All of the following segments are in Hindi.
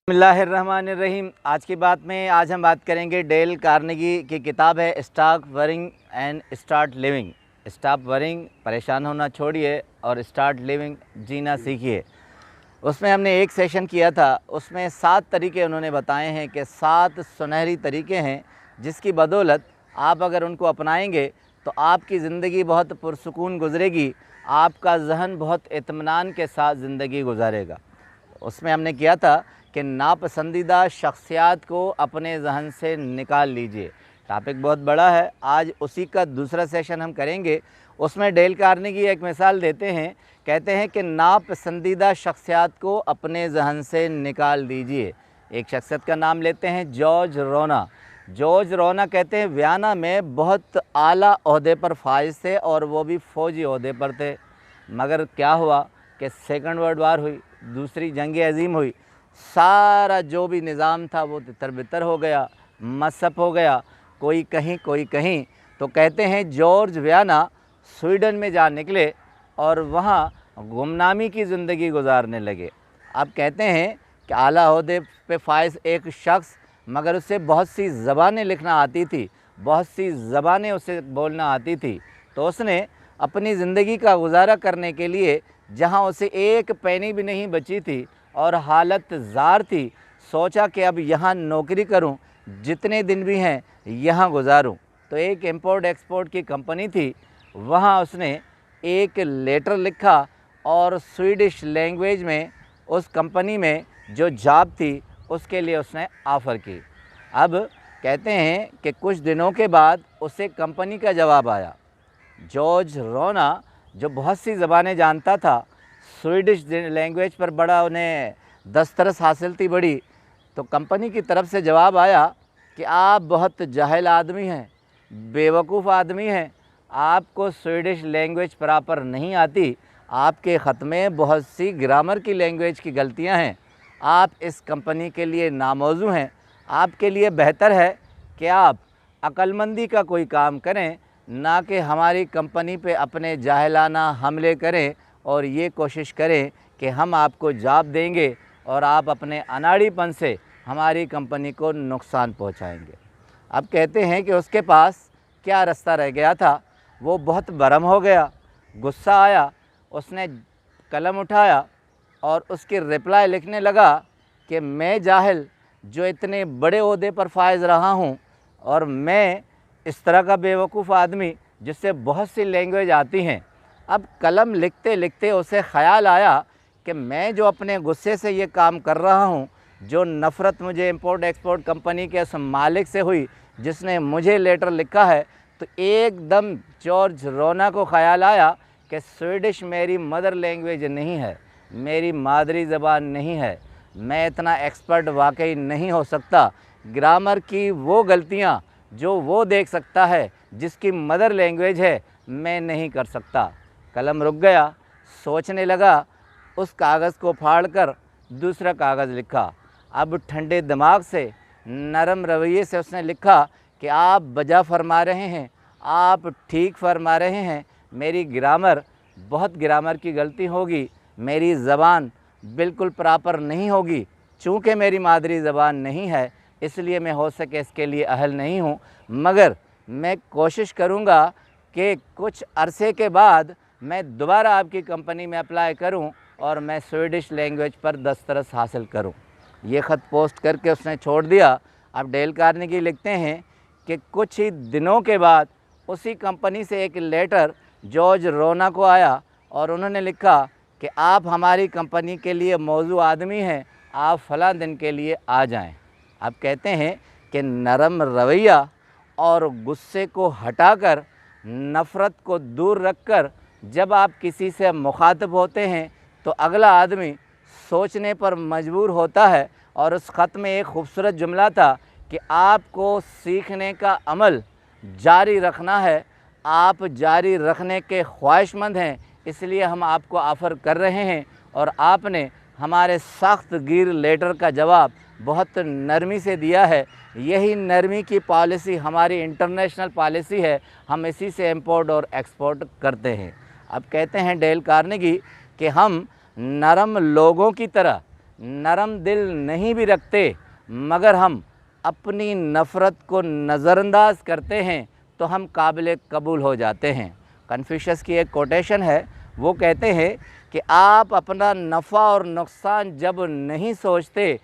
बिस्मिल्लाहिर्रहमानिर्रहीम। आज की बात में हम बात करेंगे डेल कार्नेगी की किताब है stop worrying and start living. Stop worrying, परेशान होना छोड़िए, और स्टार्ट लिविंग, जीना सीखिए। उसमें हमने एक सेशन किया था, उसमें 7 तरीके उन्होंने बताए हैं कि 7 सुनहरी तरीके हैं जिसकी बदौलत आप अगर उनको अपनाएंगे तो आपकी ज़िंदगी बहुत पुरसुकून गुजरेगी, आपका जहन बहुत इत्मीनान के साथ ज़िंदगी गुजारेगा। उसमें हमने किया था कि नापसंदीदा शख्सियात को अपने जहन से निकाल लीजिए। टॉपिक बहुत बड़ा है, आज उसी का दूसरा सेशन हम करेंगे। उसमें डेल कार्नेगी एक मिसाल देते हैं, कहते हैं कि नापसंदीदा शख्सियात को अपने जहन से निकाल दीजिए। एक शख्सियत का नाम लेते हैं, जॉर्ज रोना। जॉर्ज रोना कहते हैं वियना में बहुत आला ओहदे पर फाइज थे और वो भी फ़ौजी ओहदे पर थे। मगर क्या हुआ कि सेकंड वर्ल्ड वार हुई, दूसरी जंग अज़ीम हुई, सारा जो भी निज़ाम था वो तितर-बितर हो गया, मसप हो गया, कोई कहीं कोई कहीं। तो कहते हैं जॉर्ज वियना स्वीडन में जा निकले और वहाँ गुमनामी की ज़िंदगी गुजारने लगे। अब कहते हैं कि आला ओहदे पे फाइज़ एक शख्स, मगर उसे बहुत सी ज़बानें लिखना आती थी, बहुत सी ज़बानें उसे बोलना आती थी। तो उसने अपनी ज़िंदगी का गुजारा करने के लिए, जहाँ उसे एक पैनी भी नहीं बची थी और हालत ज़ार थी, सोचा कि अब यहाँ नौकरी करूँ, जितने दिन भी हैं यहाँ गुजारूँ। तो एक इम्पोर्ट एक्सपोर्ट की कंपनी थी, वहाँ उसने एक लेटर लिखा और स्वीडिश लैंग्वेज में उस कंपनी में जो जॉब थी उसके लिए उसने ऑफ़र की। अब कहते हैं कि कुछ दिनों के बाद उसे कंपनी का जवाब आया। जॉर्ज रोना जो बहुत सी ज़बानें जानता था, स्वीडिश लैंग्वेज पर बड़ा उन्हें दस्तरस हासिल थी बड़ी, तो कंपनी की तरफ से जवाब आया कि आप बहुत जाहिल आदमी हैं, बेवकूफ़ आदमी हैं, आपको स्वीडिश लैंग्वेज प्रॉपर नहीं आती, आपके ख़त में बहुत सी ग्रामर की लैंग्वेज की गलतियां हैं, आप इस कंपनी के लिए नामौजू हैं, आपके लिए बेहतर है कि आप अक्लमंदी का कोई काम करें, ना कि हमारी कंपनी पे अपने जाहिलाना हमले करें और ये कोशिश करें कि हम आपको जॉब देंगे और आप अपने अनाड़ीपन से हमारी कंपनी को नुकसान पहुंचाएंगे। अब कहते हैं कि उसके पास क्या रास्ता रह गया था, वो बहुत बरम हो गया, गुस्सा आया, उसने कलम उठाया और उसकी रिप्लाई लिखने लगा कि मैं जाहिल जो इतने बड़े ओहदे पर फाइज रहा हूँ, और मैं इस तरह का बेवकूफ़ आदमी जिससे बहुत सी लैंग्वेज आती हैं। अब कलम लिखते लिखते उसे ख़याल आया कि मैं जो अपने गुस्से से ये काम कर रहा हूँ, जो नफ़रत मुझे इम्पोर्ट एक्सपोर्ट कंपनी के उस मालिक से हुई जिसने मुझे लेटर लिखा है, तो एकदम जॉर्ज रोना को ख़याल आया कि स्वीडिश मेरी मदर लैंग्वेज नहीं है, मेरी मादरी ज़बान नहीं है, मैं इतना एक्सपर्ट वाकई नहीं हो सकता। ग्रामर की वो गलतियाँ जो वो देख सकता है जिसकी मदर लैंग्वेज है, मैं नहीं कर सकता। कलम रुक गया, सोचने लगा, उस कागज़ को फाड़कर दूसरा कागज़ लिखा। अब ठंडे दिमाग से, नरम रवैये से उसने लिखा कि आप बजा फरमा रहे हैं, आप ठीक फरमा रहे हैं, मेरी ग्रामर, बहुत ग्रामर की गलती होगी, मेरी ज़बान बिल्कुल प्रॉपर नहीं होगी, चूँकि मेरी मादरी ज़बान नहीं है इसलिए मैं हो सके इसके लिए अहल नहीं हूँ, मगर मैं कोशिश करूँगा कि कुछ अरसे के बाद मैं दोबारा आपकी कंपनी में अप्लाई करूँ और मैं स्वीडिश लैंग्वेज पर दस्तरस हासिल करूँ। ये ख़त पोस्ट करके उसने छोड़ दिया। अब डेल कार्नेगी लिखते हैं कि कुछ ही दिनों के बाद उसी कंपनी से एक लेटर जॉर्ज रोना को आया और उन्होंने लिखा कि आप हमारी कंपनी के लिए मौजू आदमी हैं, आप फ़लाँ दिन के लिए आ जाएं। अब कहते हैं कि नरम रवैया और गुस्से को हटाकर, नफ़रत को दूर रखकर जब आप किसी से मुखातिब होते हैं तो अगला आदमी सोचने पर मजबूर होता है। और उस ख़त में एक ख़ूबसूरत जुमला था कि आपको सीखने का अमल जारी रखना है, आप जारी रखने के ख्वाहिशमंद हैं, इसलिए हम आपको ऑफ़र कर रहे हैं और आपने हमारे सख्त गिर लेटर का जवाब बहुत नरमी से दिया है। यही नरमी की पॉलिसी हमारी इंटरनेशनल पॉलिसी है, हम इसी से इंपोर्ट और एक्सपोर्ट करते हैं। अब कहते हैं डेल कार्नेगी कि हम नरम लोगों की तरह नरम दिल नहीं भी रखते, मगर हम अपनी नफ़रत को नज़रअंदाज करते हैं तो हम काबिल कबूल हो जाते हैं। कन्फ्यूशियस की एक कोटेशन है, वो कहते हैं कि आप अपना नफ़ा और नुकसान जब नहीं सोचते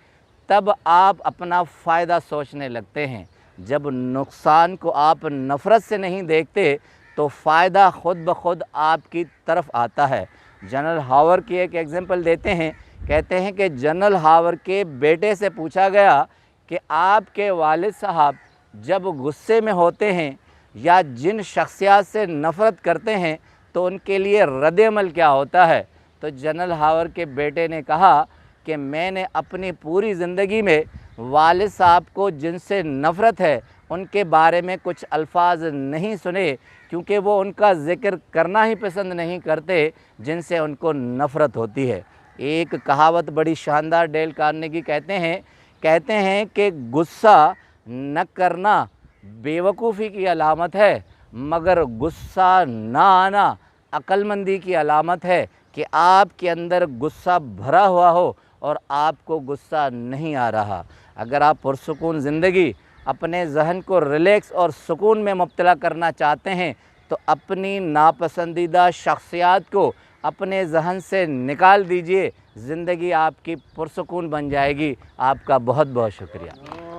तब आप अपना फ़ायदा सोचने लगते हैं। जब नुकसान को आप नफ़रत से नहीं देखते तो फ़ायदा ख़ुद ब खुद आपकी तरफ आता है। जनरल हावर की एक एग्ज़ाम्पल देते हैं, कहते हैं कि जनरल हावर के बेटे से पूछा गया कि आपके वालिद साहब जब गुस्से में होते हैं या जिन शख्सियत से नफ़रत करते हैं तो उनके लिए रद्द-ए-अमल क्या होता है। तो जनरल हावर के बेटे ने कहा कि मैंने अपनी पूरी ज़िंदगी में वालिद साहब को जिनसे नफ़रत है उनके बारे में कुछ अल्फाज नहीं सुने, क्योंकि वो उनका ज़िक्र करना ही पसंद नहीं करते जिनसे उनको नफ़रत होती है। एक कहावत बड़ी शानदार डेल कार्नेगी कहते हैं कि गुस्सा न करना बेवकूफ़ी की अलामत है, मगर गुस्सा ना आना अक्लमंदी की अलामत है। कि आपके अंदर गुस्सा भरा हुआ हो और आपको गुस्सा नहीं आ रहा। अगर आप पुरसुकून ज़िंदगी अपने जहन को रिलैक्स और सुकून में मुब्तला करना चाहते हैं तो अपनी नापसंदीदा शख्सियत को अपने जहन से निकाल दीजिए, ज़िंदगी आपकी पुरसुकून बन जाएगी। आपका बहुत बहुत शुक्रिया।